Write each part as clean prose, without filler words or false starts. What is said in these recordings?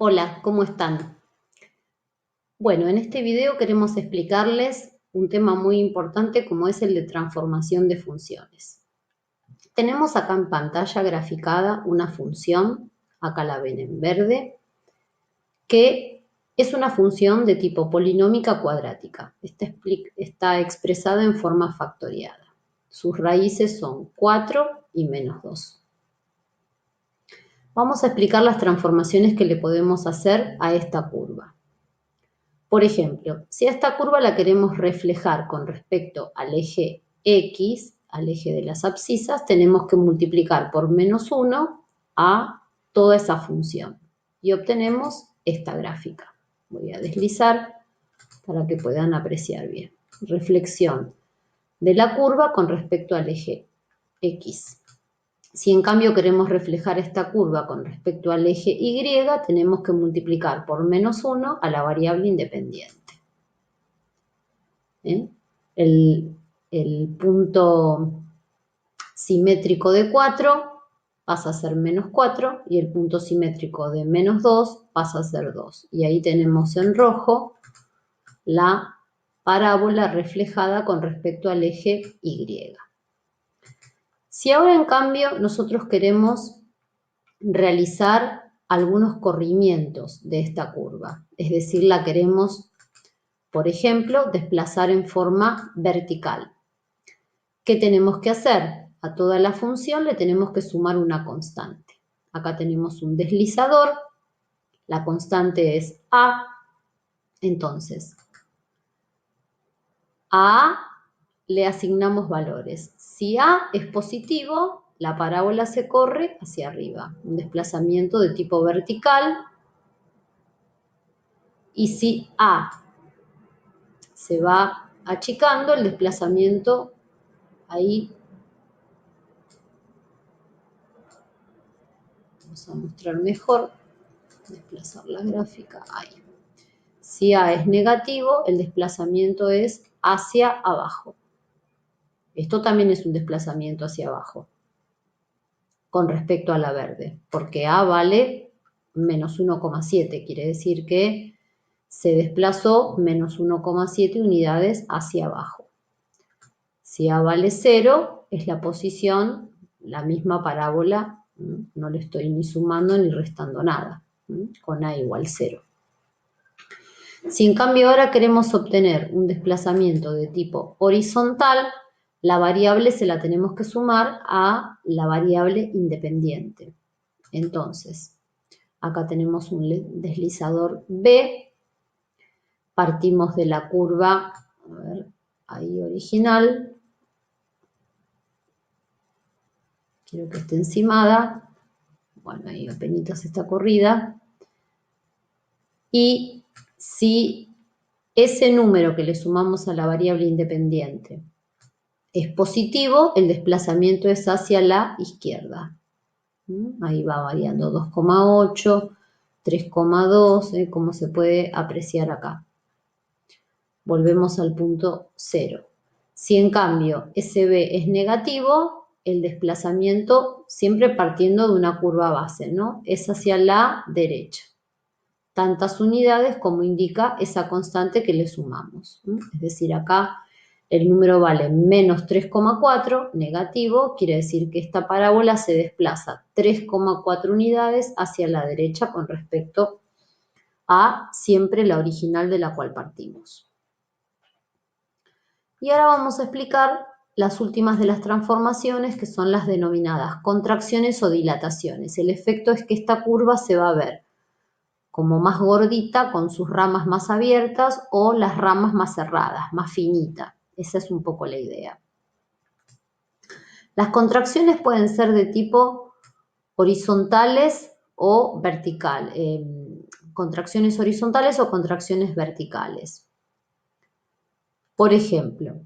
Hola, ¿cómo están? Bueno, en este video queremos explicarles un tema muy importante como es el de transformación de funciones. Tenemos acá en pantalla graficada una función, acá la ven en verde, que es una función de tipo polinómica cuadrática. Está expresada en forma factoriada. Sus raíces son 4 y menos 2. Vamos a explicar las transformaciones que le podemos hacer a esta curva. Por ejemplo, si a esta curva la queremos reflejar con respecto al eje X, al eje de las abscisas, tenemos que multiplicar por menos 1 a toda esa función y obtenemos esta gráfica. Voy a deslizar para que puedan apreciar bien. Reflexión de la curva con respecto al eje X. Si en cambio queremos reflejar esta curva con respecto al eje Y, tenemos que multiplicar por menos 1 a la variable independiente. El punto simétrico de 4 pasa a ser menos 4 y el punto simétrico de menos 2 pasa a ser 2. Y ahí tenemos en rojo la parábola reflejada con respecto al eje Y. Si ahora en cambio nosotros queremos realizar algunos corrimientos de esta curva, es decir, la queremos, por ejemplo, desplazar en forma vertical. ¿Qué tenemos que hacer? A toda la función le tenemos que sumar una constante. Acá tenemos un deslizador, la constante es A, entonces a A le asignamos valores. Si A es positivo, la parábola se corre hacia arriba, un desplazamiento de tipo vertical. Y si A se va achicando, el desplazamiento ahí, vamos a mostrar mejor, desplazar la gráfica, ahí. Si A es negativo, el desplazamiento es hacia abajo. Esto también es un desplazamiento hacia abajo con respecto a la verde, porque A vale menos 1,7, quiere decir que se desplazó menos 1,7 unidades hacia abajo. Si A vale 0, es la posición, la misma parábola, no le estoy ni sumando ni restando nada, con A igual 0. Si en cambio ahora queremos obtener un desplazamiento de tipo horizontal, la variable se la tenemos que sumar a la variable independiente. Entonces, acá tenemos un deslizador B, partimos de la curva, a ver, ahí original, quiero que esté encimada, bueno, ahí apenas está corrida, y si ese número que le sumamos a la variable independiente es positivo, el desplazamiento es hacia la izquierda. Ahí va variando 2,8, 3,2, como se puede apreciar acá. Volvemos al punto 0. Si en cambio SB es negativo, el desplazamiento, siempre partiendo de una curva base, ¿no? Es hacia la derecha. Tantas unidades como indica esa constante que le sumamos. Es decir, acá el número vale menos 3,4, negativo, quiere decir que esta parábola se desplaza 3,4 unidades hacia la derecha con respecto a siempre la original de la cual partimos. Y ahora vamos a explicar las últimas de las transformaciones, que son las denominadas contracciones o dilataciones. El efecto es que esta curva se va a ver como más gordita, con sus ramas más abiertas, o las ramas más cerradas, más finita. Esa es un poco la idea. Las contracciones pueden ser de tipo horizontales o vertical, contracciones horizontales o contracciones verticales. Por ejemplo,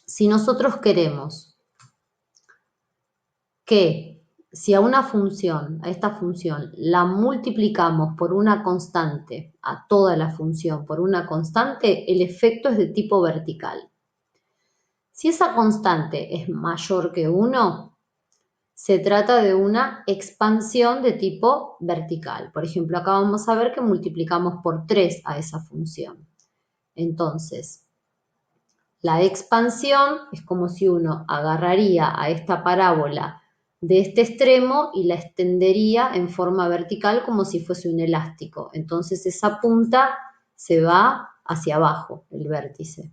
si nosotros queremos que si a una función, a esta función, la multiplicamos por una constante, a toda la función por una constante, el efecto es de tipo vertical. Si esa constante es mayor que 1, se trata de una expansión de tipo vertical. Por ejemplo, acá vamos a ver que multiplicamos por 3 a esa función. Entonces, la expansión es como si uno agarraría a esta parábola de este extremo y la extendería en forma vertical como si fuese un elástico. Entonces esa punta se va hacia abajo, el vértice.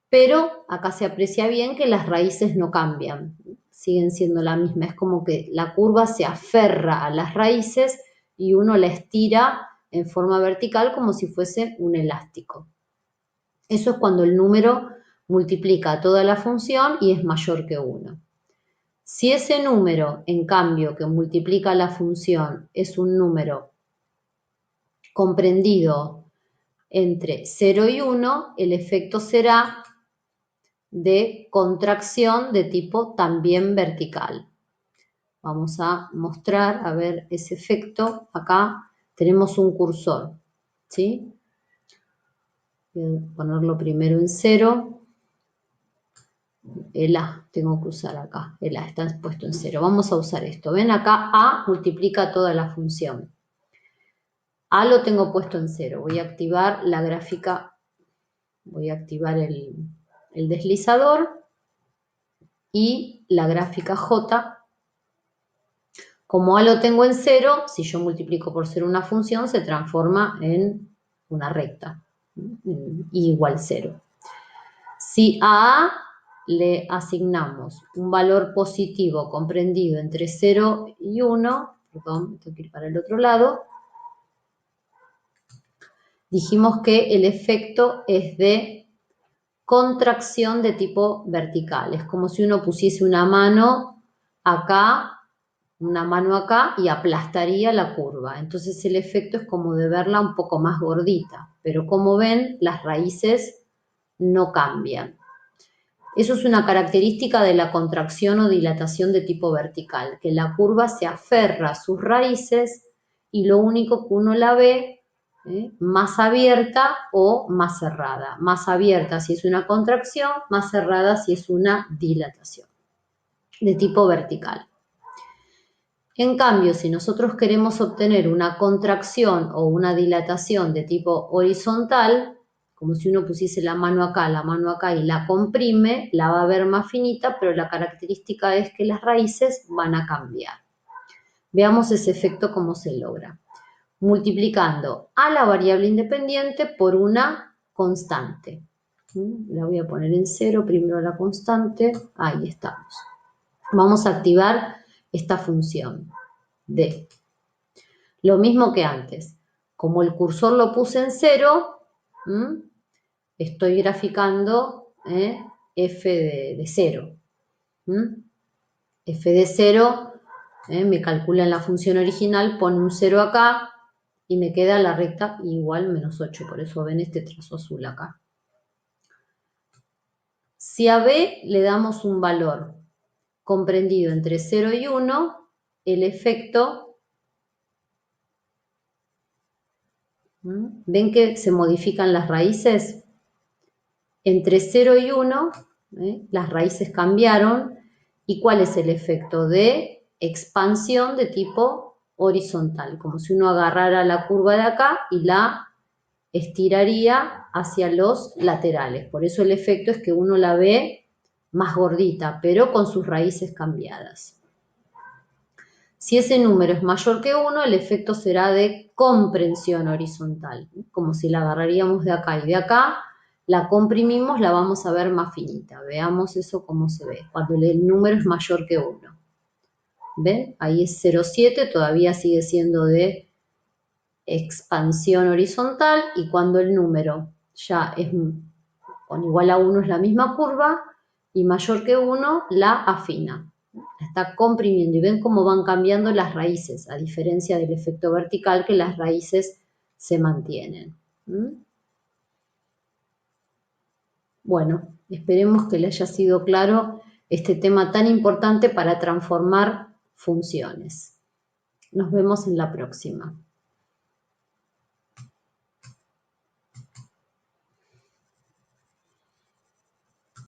Pero acá se aprecia bien que las raíces no cambian, siguen siendo la misma. Es como que la curva se aferra a las raíces y uno la estira en forma vertical como si fuese un elástico. Eso es cuando el número multiplica toda la función y es mayor que 1. Si ese número, en cambio, que multiplica la función es un número comprendido entre 0 y 1, el efecto será de contracción de tipo también vertical. Vamos a mostrar, a ver ese efecto. Acá tenemos un cursor, ¿sí? Voy a ponerlo primero en 0. El A, tengo que usar acá. El A está puesto en 0. Vamos a usar esto. ¿Ven? Acá A multiplica toda la función. A lo tengo puesto en 0. Voy a activar la gráfica. Voy a activar el deslizador y la gráfica J. Como A lo tengo en 0, si yo multiplico por 0 una función, se transforma en una recta. Y igual 0. Si a A le asignamos un valor positivo comprendido entre 0 y 1, perdón, tengo que ir para el otro lado, dijimos que el efecto es de contracción de tipo vertical. Es como si uno pusiese una mano acá y aplastaría la curva. Entonces el efecto es como de verla un poco más gordita. Pero como ven, las raíces no cambian. Eso es una característica de la contracción o dilatación de tipo vertical, que la curva se aferra a sus raíces y lo único que uno la ve más abierta o más cerrada. Más abierta si es una contracción, más cerrada si es una dilatación de tipo vertical. En cambio, si nosotros queremos obtener una contracción o una dilatación de tipo horizontal, como si uno pusiese la mano acá y la comprime, la va a ver más finita, pero la característica es que las raíces van a cambiar. Veamos ese efecto cómo se logra. Multiplicando a la variable independiente por una constante. La voy a poner en 0, primero la constante, ahí estamos. Vamos a activar esta función D. Lo mismo que antes. Como el cursor lo puse en 0, estoy graficando f de 0. F de 0 me calcula en la función original, pone un 0 acá y me queda la recta igual menos 8. Por eso ven este trazo azul acá. Si a B le damos un valor comprendido entre 0 y 1, el efecto... ¿Ven que se modifican las raíces? Entre 0 y 1, las raíces cambiaron. ¿Y cuál es el efecto? De expansión de tipo horizontal, como si uno agarrara la curva de acá y la estiraría hacia los laterales. Por eso el efecto es que uno la ve más gordita, pero con sus raíces cambiadas. Si ese número es mayor que 1, el efecto será de comprensión horizontal. Como si la agarraríamos de acá y de acá, la comprimimos, la vamos a ver más finita. Veamos eso cómo se ve, cuando el número es mayor que 1. ¿Ven? Ahí es 0,7, todavía sigue siendo de expansión horizontal, y cuando el número ya es con igual a 1 es la misma curva, y mayor que 1 la afina. La está comprimiendo y ven cómo van cambiando las raíces, a diferencia del efecto vertical que las raíces se mantienen. Bueno, esperemos que le haya sido claro este tema tan importante para transformar funciones. Nos vemos en la próxima.